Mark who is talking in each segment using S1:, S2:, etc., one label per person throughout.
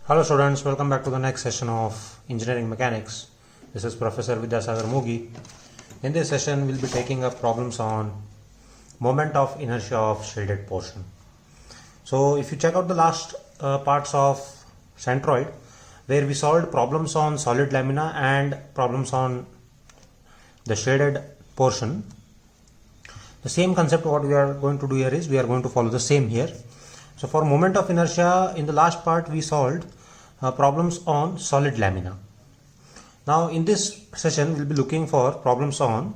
S1: Hello students, welcome back to the next session of Engineering Mechanics. This is Professor Vidyasagar Mugi. In this session, we'll be taking up problems on moment of inertia of shaded portion. So if you check out the last parts of centroid, where we solved problems on solid lamina and problems on the shaded portion, the same concept what we are going to do here is we are going to follow the same here. So for moment of inertia, in the last part we solved problems on solid lamina. Now in this session we'll be looking for problems on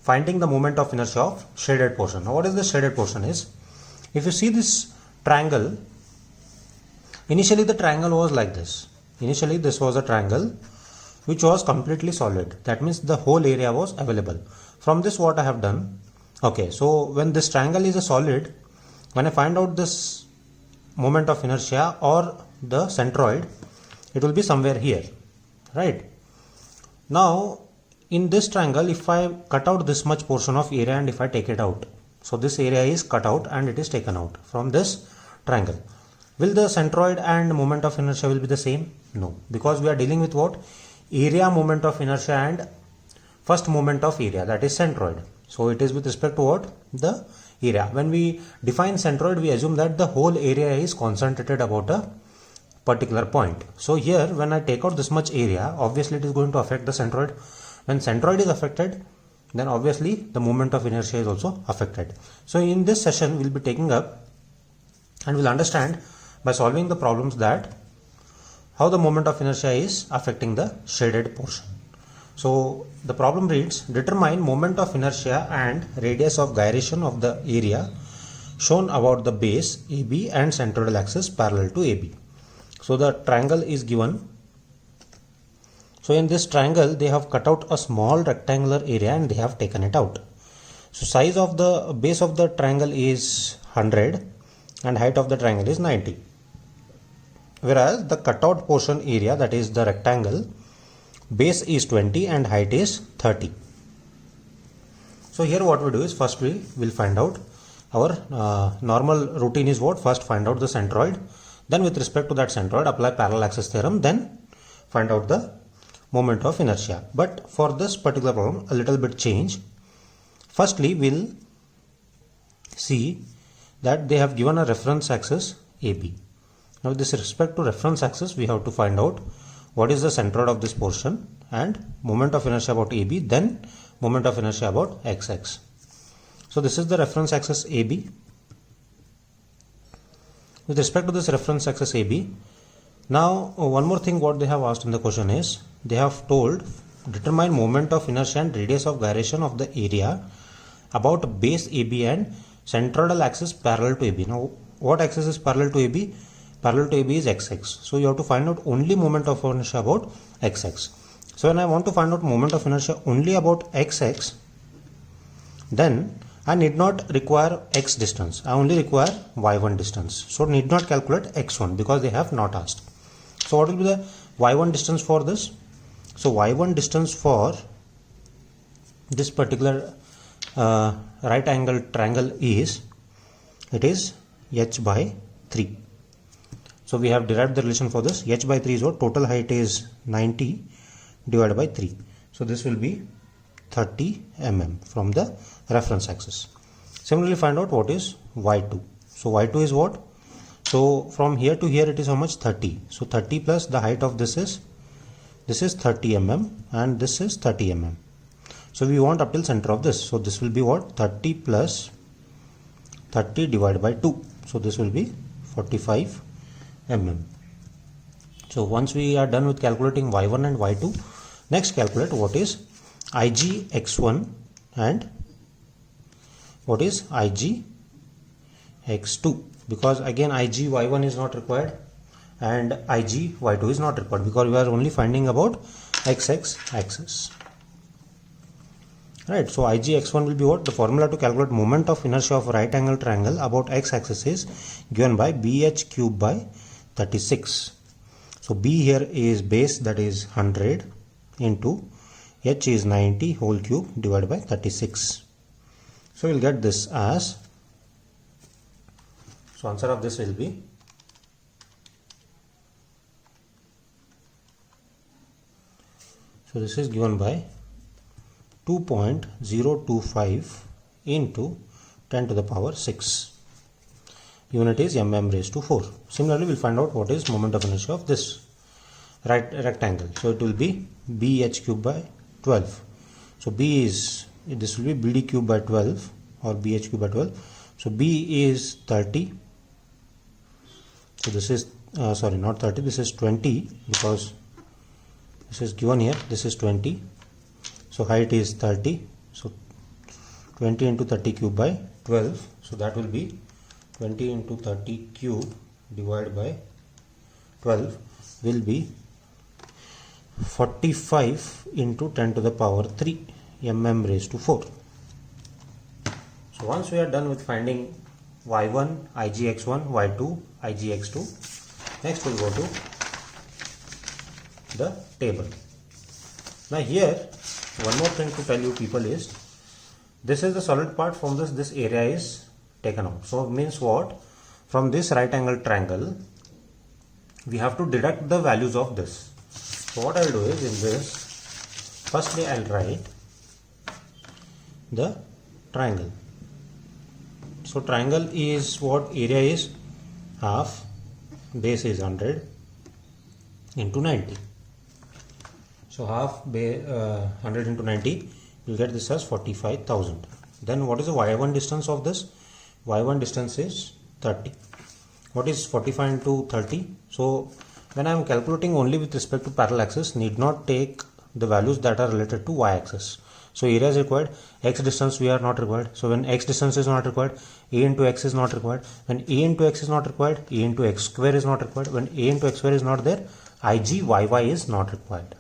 S1: finding the moment of inertia of shaded portion. Now what is the shaded portion is, if you see this triangle, initially the triangle was like this. Initially this was a triangle which was completely solid. That means the whole area was available. From this what I have done, okay, so when this triangle is a solid, when I find out this moment of inertia or the centroid, it will be somewhere here, right? Now in this triangle, if I cut out this much portion of area and if I take it out, so this area is cut out and it is taken out from this triangle, will the centroid and moment of inertia will be the same? No, because we are dealing with what? Area moment of inertia and first moment of area, that is centroid. So it is with respect to what? The area. When we define centroid, we assume that the whole area is concentrated about a particular point. So here when I take out this much area, obviously it is going to affect the centroid. When centroid is affected, then obviously the moment of inertia is also affected. So in this session we will be taking up and we'll understand by solving the problems that how the moment of inertia is affecting the shaded portion. So the problem reads, determine moment of inertia and radius of gyration of the area shown about the base AB and centroidal axis parallel to AB. So the triangle is given. So in this triangle they have cut out a small rectangular area and they have taken it out. So size of the base of the triangle is 100 and height of the triangle is 90. Whereas the cutout portion area, that is the rectangle, base is 20 and height is 30. So here what we do is, first we will find out our normal routine is what? First find out the centroid, then with respect to that centroid apply parallel axis theorem, then find out the moment of inertia. But for this particular problem a little bit change. Firstly we'll see that they have given a reference axis AB. Now with this respect to reference axis we have to find out what is the centroid of this portion and moment of inertia about AB, then moment of inertia about XX. So this is the reference axis AB. With respect to this reference axis AB, now one more thing what they have asked in the question is, they have told determine moment of inertia and radius of gyration of the area about base AB and centroidal axis parallel to AB. Now what axis is parallel to AB? Parallel to AB is XX. So you have to find out only moment of inertia about XX. So when I want to find out moment of inertia only about XX, then I need not require X distance. I only require Y1 distance. So need not calculate X1 because they have not asked. So what will be the Y1 distance for this? So Y1 distance for this particular right angle triangle is, it is h by 3. So we have derived the relation for this. H by 3 is what? Total height is 90 divided by 3. So this will be 30 mm from the reference axis. Similarly find out what is Y2. So Y2 is what? So from here to here it is how much? 30. So 30 plus the height of this is 30 mm and this is 30 mm. So we want up till center of this. So this will be what? 30 plus 30 divided by 2. So this will be 45 mm. So once we are done with calculating Y1 and Y2, next calculate what is IG X1 and what is IG X2, because again IG Y1 is not required and IG Y2 is not required because we are only finding about XX axis, right? So IG X1 will be what? The formula to calculate moment of inertia of right angle triangle about X axis is given by BH cube by 36. So B here is base, that is 100 into H is 90 whole cube divided by 36. So we'll get this as, so answer of this will be So this is given by 2.025 into 10 to the power 6. Unit is mm raised to 4. Similarly, we'll find out what is moment of inertia of this rectangle. So it will be bh cube by 12. So this will be bd cube by 12 or bh cube by 12. So b is 30. So this is sorry, not 30, this is 20, because this is given here, this is 20. So height is 30. So 20 into 30 cube by 12. So that will be 20 into 30 cube divided by 12 will be 45 into 10 to the power 3 mm raised to 4. So once we are done with finding y1, igx1, y2, igx2, next we'll go to the table. Now here one more thing to tell you people is, this is the solid part. From this area is taken out. So it means what? From this right angle triangle we have to deduct the values of this. So what I'll do is, in this, firstly I'll write the triangle. So triangle is what? Area is half, base is 100 into 90. So half 100 into 90, you'll get this as 45,000. Then what is the y1 distance of this? Y1 distance is 30. What is 45 into 30? So when I am calculating only with respect to parallel axis, need not take the values that are related to y axis. So area is required, x distance we are not required. So when x distance is not required, a into x is not required. When a into x is not required, a into x square is not required. When a into x square is not there, IGYY is not required.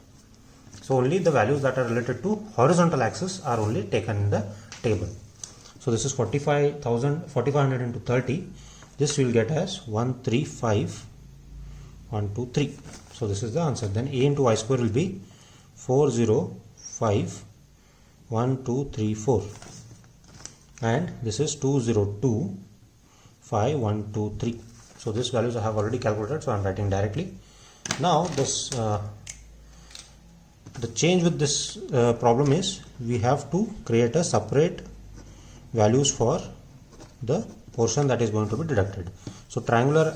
S1: So only the values that are related to horizontal axis are only taken in the table. So this is 4500 into 30. This we will get as 135,123. So this is the answer. Then a into y square will be 405,1234, and this is 202,5,123. So these values I have already calculated, so I am writing directly. Now this the change with this problem is, we have to create a separate values for the portion that is going to be deducted. So triangular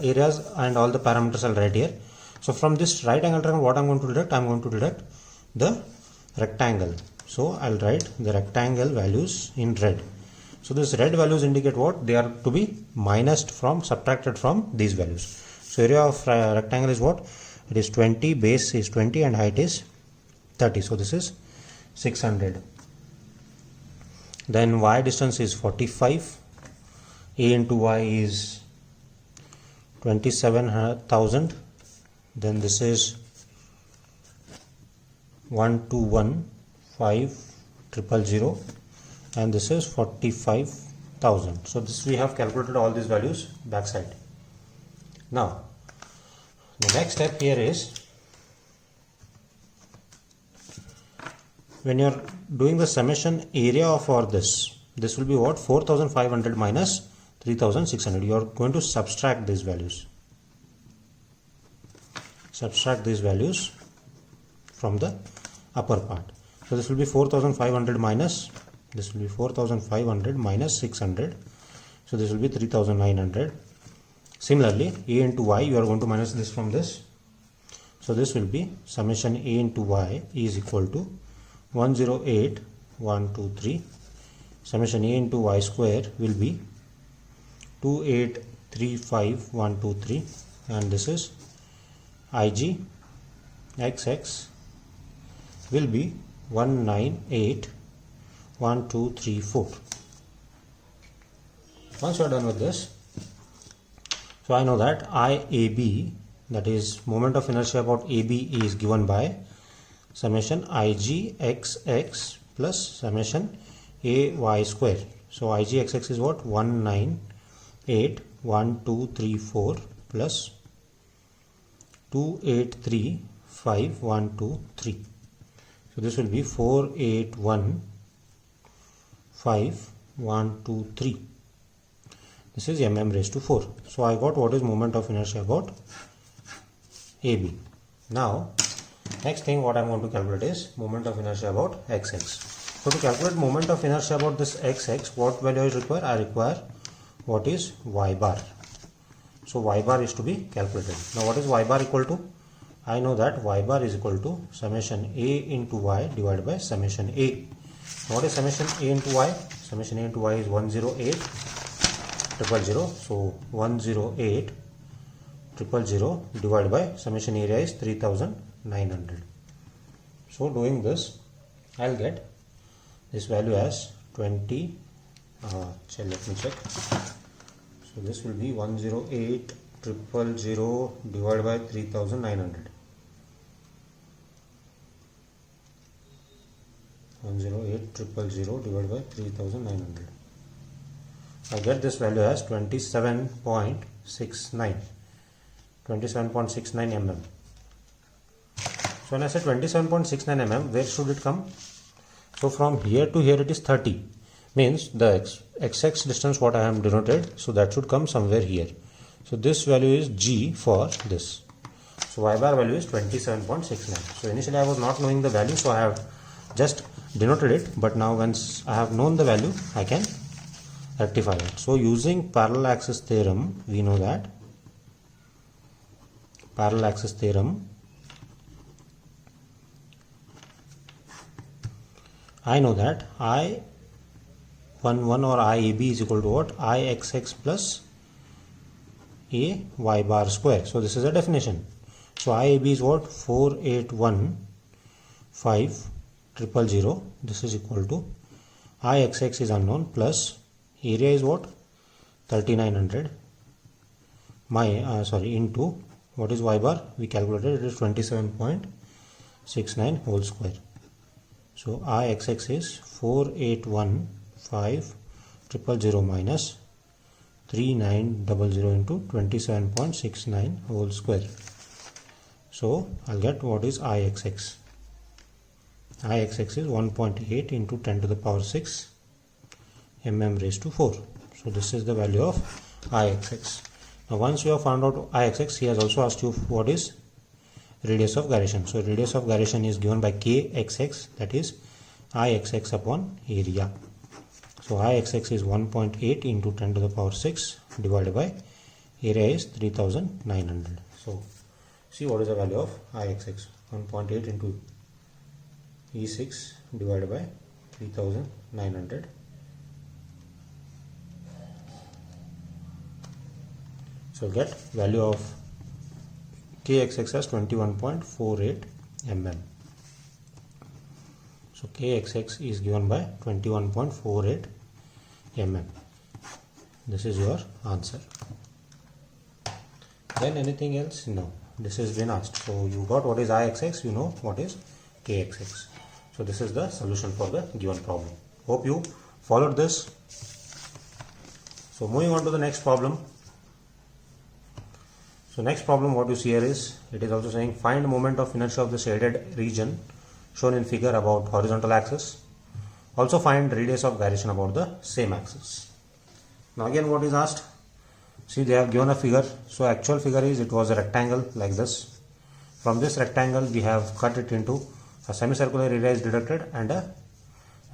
S1: areas and all the parameters I'll write here. So from this right angle triangle, what I'm going to deduct? I'm going to deduct the rectangle. So I'll write the rectangle values in red. So this red values indicate what? They are to be subtracted from these values. So area of rectangle is what? It is 20, base is 20 and height is 30. So this is 600. Then y distance is 45. A into y is 27,000. Then this is 121,500, and this is 45,000. So this we have calculated all these values backside. Now the next step here is, when you are doing the summation area of all this will be what? 4,500 minus 3,600. You are going to subtract these values. Subtract these values from the upper part. So this will be 4,500 minus, this will be 4,500 minus 600. So this will be 3,900. Similarly, a into y, you are going to minus this from this. So this will be summation a into y is equal to 108,123. Summation a into y square will be 2835,123, and this is IG XX will be 198,1234. Once you are done with this, so I know that IAB, that is moment of inertia about AB, is given by summation IGXX plus summation AY square. So IGXX is what? 198,1234 plus 283,5,123. So this will be 481,5,123. This is mm raised to 4. So I got what is moment of inertia about AB. Now Next thing what I am going to calculate is moment of inertia about xx. So to calculate moment of inertia about this xx, what value is required? I require what is y bar. So y bar is to be calculated. Now what is y bar equal to? I know that y bar is equal to summation a into y divided by summation a. What is summation a into y? Summation a into y is 108 000. So 108 000 divided by summation area is 3900. So doing this, I'll get this value as 20. Let me check. So this will be 108 000 divided by 3900. 108 000 divided by 3900. I get this value as 27.69 mm. So when I say 27.69 mm, where should it come? So from here to here it is 30, means the xx distance what I am denoted, so that should come somewhere here. So this value is g for this. So y bar value is 27.69. So initially I was not knowing the value, so I have just denoted it, but now once I have known the value, I can rectify it. So using parallel axis theorem, we know that parallel axis theorem, I know that I11 or IAB is equal to what? IXX plus a y bar square. So this is a definition. So IAB is what? 4815000. This is equal to IXX is unknown plus area is what? 3900 into what is y bar? We calculated it is 27.69 whole square. So IXX is 4815000 minus 3900 into 27.69 whole square. So I'll get what is IXX. IXX is 1.8 into 10 to the power 6 mm raised to 4. So this is the value of IXX. Now once you have found out IXX, he has also asked you what is radius of gyration. So radius of gyration is given by kxx, that is IXX upon area. So IXX is 1.8 into 10 to the power 6 divided by area is 3900. So see what is the value of IXX. 1.8 into E6 divided by 3900. So get value of kxx as 21.48 mm. So kxx is given by 21.48 mm. This is your answer. Then anything else? No. This has been asked. So you got what is IXX, you know what is kxx. So this is the solution for the given problem. Hope you followed this. So moving on to the next problem. So next problem what you see here is, it is also saying find moment of inertia of the shaded region shown in figure about horizontal axis. Also find radius of gyration about the same axis. Now again what is asked? See, they have given a figure. So actual figure is, it was a rectangle like this. From this rectangle we have cut it into a semicircular area is deducted and a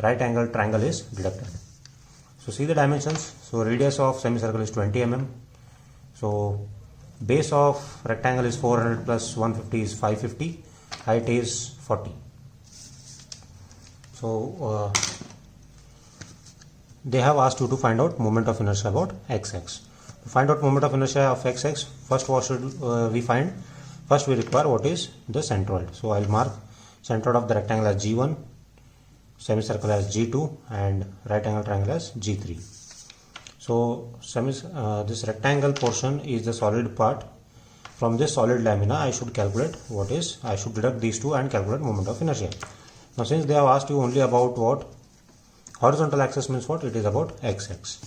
S1: right angle triangle is deducted. So see the dimensions. So radius of semicircle is 20 mm. So base of rectangle is 400 plus 150 is 550. Height is 40. So they have asked you to find out moment of inertia about xx. To find out moment of inertia of xx, first what should we find? First we require what is the centroid. So I'll mark centroid of the rectangle as G1, semicircle as G2 and right angle triangle as G3. So this rectangle portion is the solid part. From this solid lamina I should calculate what is, I should deduct these two and calculate moment of inertia. Now since they have asked you only about what? Horizontal axis means what? It is about xx.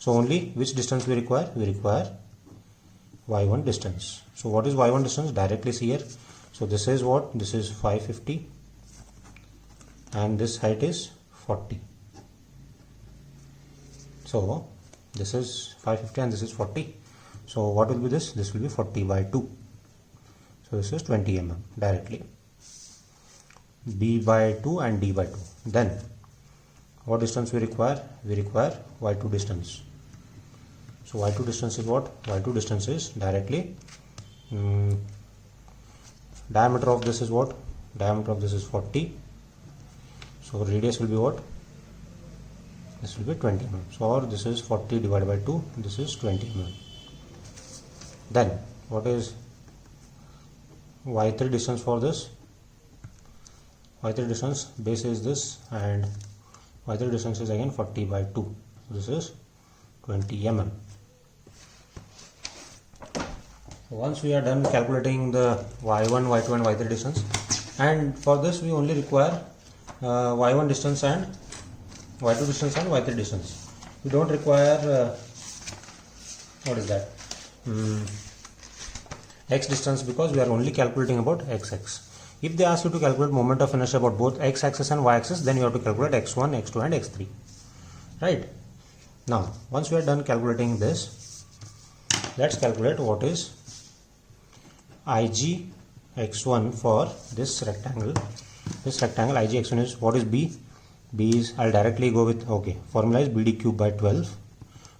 S1: So only which distance we require? We require y1 distance. So what is y1 distance? Directly see here. So this is what? This is 550 and this height is 40. So this is 550 and this is 40. So what will be this? This will be 40 by 2. So this is 20 mm directly. b by 2 and d by 2. Then what distance we require? We require y2 distance. So y2 distance is what? Y2 distance is directly diameter of this is what? Diameter of this is 40. So radius will be what? This will be 20 mm. So or this is 40 divided by 2. This is 20 mm. Then what is y3 distance for this? Y3 distance, base is this, and y3 distance is again 40 by 2. This is 20 mm. Once we are done calculating the y1, y2 and y3 distance, and for this we only require y1 distance and y2 distance and y3 distance. We don't require what is that x distance, because we are only calculating about xx. If they ask you to calculate moment of inertia about both x axis and y axis, then you have to calculate x1, x2 and x3, right? Now once we are done calculating this, let's calculate what is Ig x1 for this rectangle. This rectangle Ig x1 is, what is b? B is, I'll directly go with, okay, formula is bd cube by 12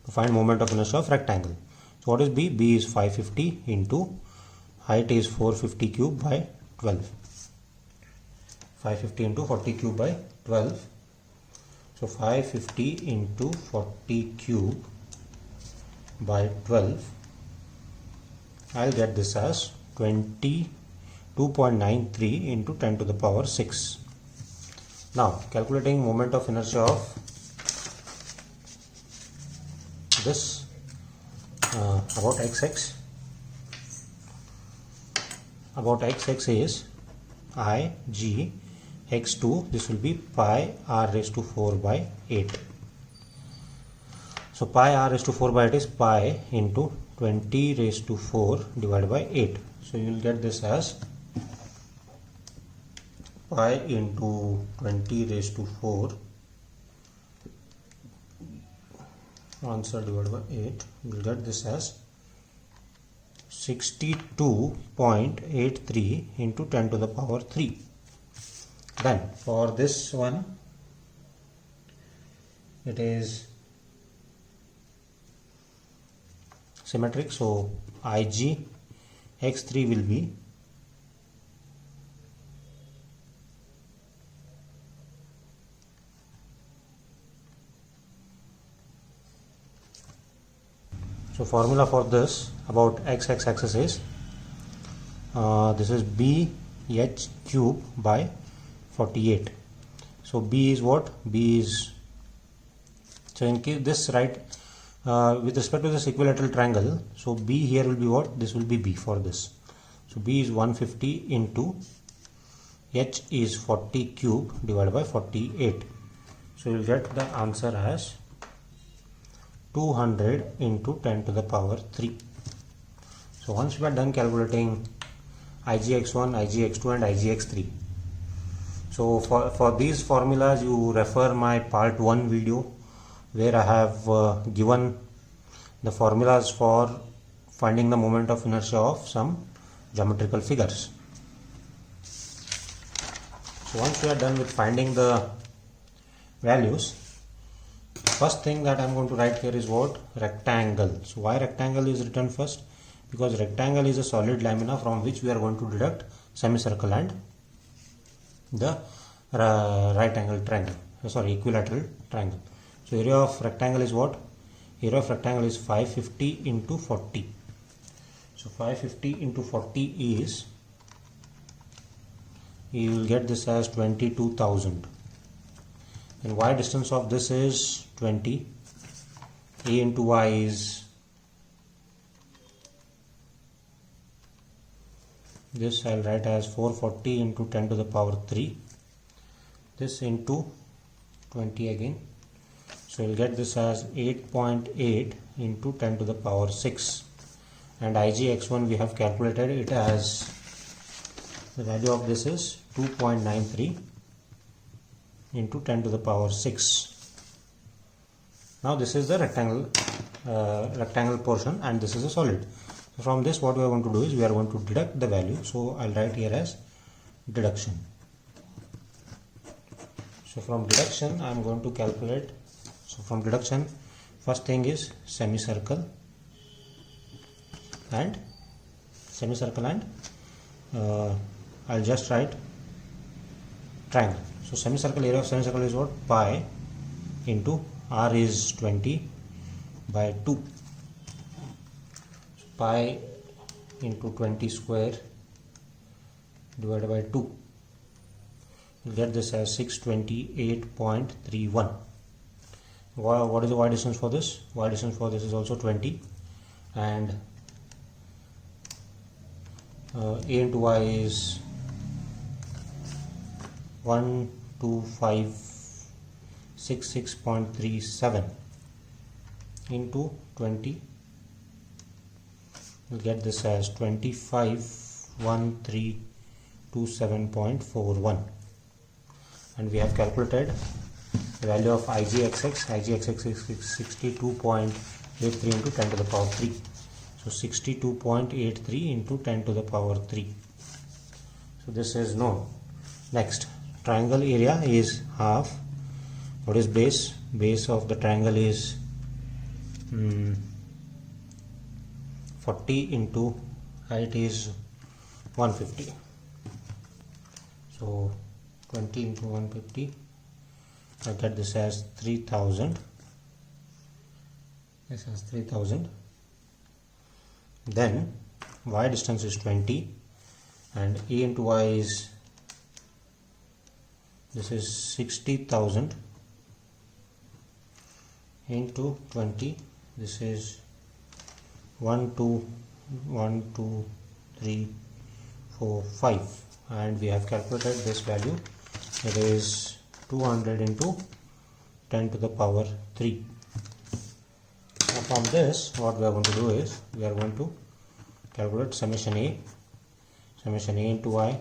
S1: to find moment of inertia of rectangle. So what is b? B is 550 into height is 450 cube by 12. 550 into 40 cube by 12. So 550 into 40 cube by 12. I'll get this as 22.93 into 10 to the power 6. Now calculating moment of inertia of this about xx. About xx is Ig x2, this will be pi r raised to 4 by 8. So pi r raised to 4 by 8 is pi into 20 raised to 4 divided by 8. So you will get this as pi into 20 raised to 4 answer divided by 8. You will get this as 62.83 into 10 to the power 3. Then for this one it is symmetric, so Ig x3 will be so formula for this about x axis is this is b h cube by 48. So b is what? B is, so in case this, right, with respect to this equilateral triangle, so b here will be what? This will be b for this. So b is 150 into h is 40 cube divided by 48. So you will get the answer as 200 into 10 to the power 3. So once we are done calculating Igx1, Igx2 and Igx3, so for these formulas you refer my part 1 video where I have given the formulas for finding the moment of inertia of some geometrical figures. So once we are done with finding the values, first thing that I am going to write here is what? Rectangle. So why rectangle is written first? Because rectangle is a solid lamina from which we are going to deduct semicircle and the right angle triangle, equilateral triangle. So area of rectangle is what? Area of rectangle is 550 into 40. So 550 into 40 is, you will get this as 22,000. And y distance of this is 20. A into y is, this I will write as 440 into 10 to the power 3. This into 20 again. So you will get this as 8.8 into 10 to the power 6. And Igx1 we have calculated it as, the value of this is 2.93 into 10 to the power 6. Now this is the rectangle portion and this is a solid. So from this what we are going to do is we are going to deduct the value. So I'll write here as deduction. So from deduction I am going to calculate. So from deduction, first thing is semicircle and I'll just write triangle. So semicircle, area of semicircle is what? Pi into r is 20 by 2. So pi into 20 square divided by 2. You'll get this as 628.31. What is the y distance for this? Y distance for this is also 20, and a into y is 12566.37 into 20. You'll get this as 251327.41, and we have calculated the value of IGXX. IGXX is 62.83 into 10 to the power 3. So 62.83 into 10 to the power 3. So this is known. Next, triangle area is half. What is base? Base of the triangle is 40 into height is 150. So 20 into 150. I get this as 3000. This is 3000. Then y distance is 20, and a into y is, this is 60,000 into 20. This is 1 2 3 4 5, and we have calculated this value. It is 200 into 10 to the power 3. Now from this, what we are going to do is we are going to calculate summation A into y,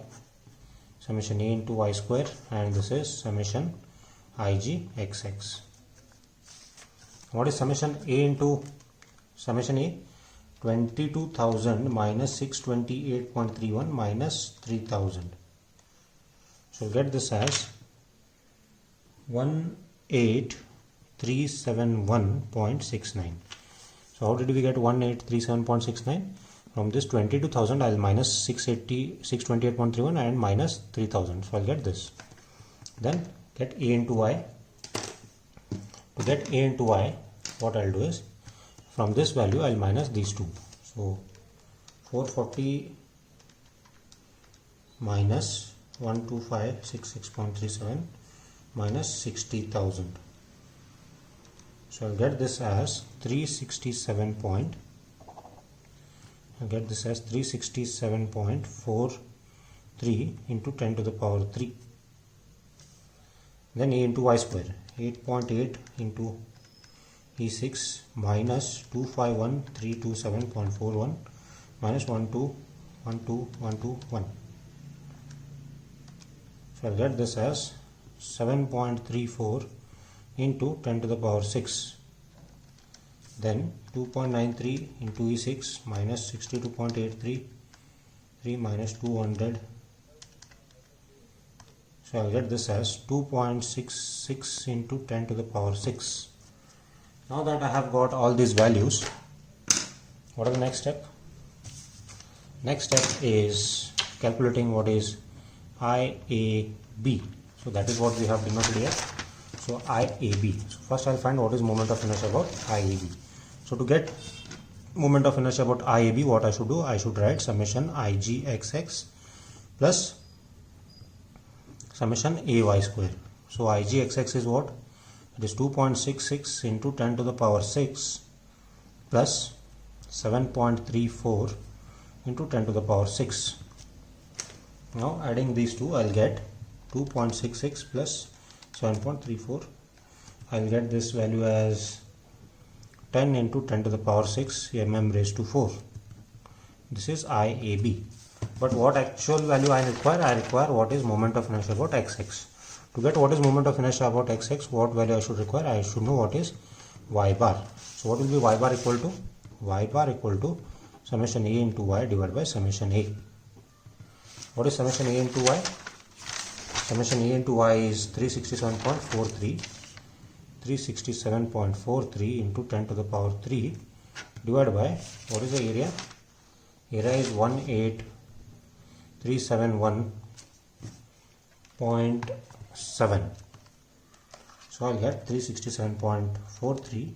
S1: summation A into y square, and this is summation IGXX. What is summation A into summation A? 22,000 minus 628.31 minus 3000. So get this as 18371.69. So how did we get 18371.69? From this 22,000 I'll minus 628.31 and minus 3000. So I'll get this. Then get A into y. To get A into y, what I'll do is, from this value I'll minus these two. So 440 minus 12566.37 minus 60,000. So I'll get this as 367.43 into 10 to the power 3. Then A into y square, 8.8 into E6 minus 251327.41 minus 1212121. So I'll get this as 7.34 into 10 to the power 6. Then 2.93 into E6 minus 62.83 minus 200. So I'll get this as 2.66 into 10 to the power 6. Now that I have got all these values, what are the next step? Next step is calculating what is IAB. So that is what we have denoted here. So IAB. So first I'll find what is moment of inertia about IAB. So to get moment of inertia about IAB, what I should do? I should write summation IGXX plus summation AY square. So IGXX is what? It is 2.66 into 10 to the power 6 plus 7.34 into 10 to the power 6. Now adding these two, I'll get 2.66 plus 7.34. I'll get this value as 10 into 10 to the power 6 mm raised to 4. This is IAB. But what actual value I require? I require what is moment of inertia about XX. To get what is moment of inertia about XX, what value I should require? I should know what is y bar. So what will be y bar equal to? Y bar equal to summation A into y divided by summation A. What is summation A into y? summation A into y is 367.43. 367.43 into 10 to the power 3 divided by, what is the area? Area is 18371.7. So I'll get 367.43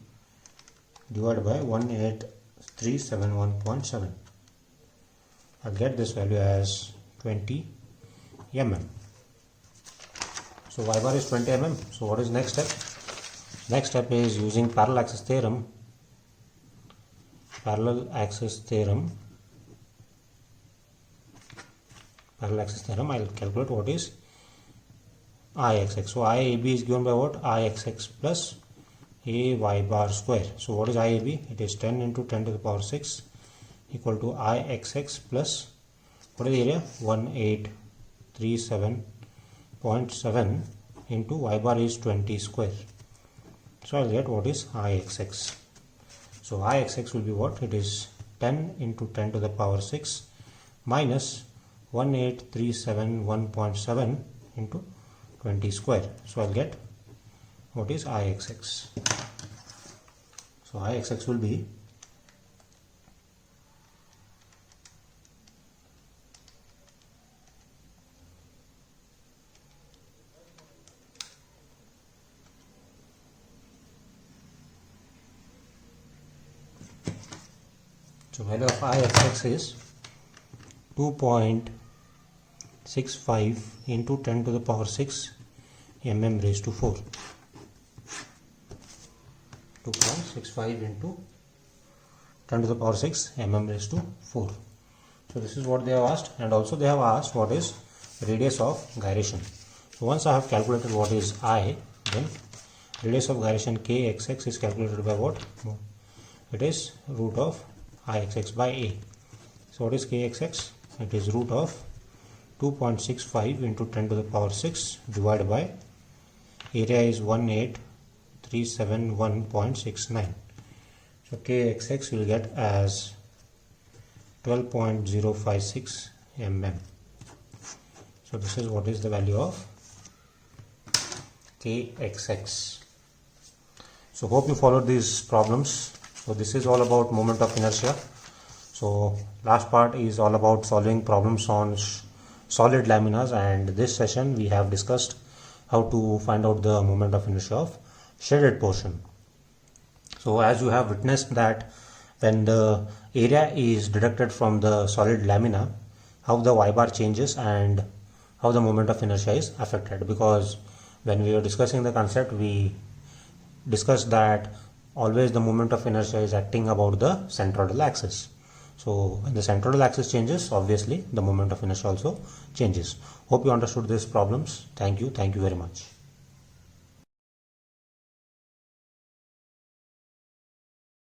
S1: divided by 18371.7. I'll get this value as 20 mm. So y bar is 20 mm. So what is next step? Next step is using parallel axis theorem. Parallel axis theorem. I'll calculate what is Ixx. So IAB is given by what? Ixx plus a y bar square. So what is IAB? It is 10 into 10 to the power 6 equal to Ixx plus, what is the area? 1837.7 into y bar is 20 square. So I'll get what is Ixx. So Ixx will be what? It is 10 into 10 to the power 6 minus 1837.7 into 20 square. So I'll get what is Ixx. So Ixx will be value of Ixx is 2.65 into 10 to the power 6 mm raised to 4. 2.65 into 10 to the power 6 mm raised to 4. So this is what they have asked, and also they have asked what is radius of gyration. So once I have calculated what is I, then radius of gyration kxx is calculated by what? It is root of Ixx by a. So what is kxx? It is root of 2.65 into 10 to the power 6 divided by area is 1837.1.69. So kxx will get as 12.056 mm. So this is what is the value of kxx. So hope you followed these problems. So this is all about moment of inertia. So last part is all about solving problems on solid laminas, and this session we have discussed how to find out the moment of inertia of shaded portion. So as you have witnessed that when the area is deducted from the solid lamina, how the y bar changes and how the moment of inertia is affected, because when we were discussing the concept we discussed that always the moment of inertia is acting about the centroidal axis. So when the centroidal axis changes, obviously the moment of inertia also changes. Hope you understood these problems. Thank you very much.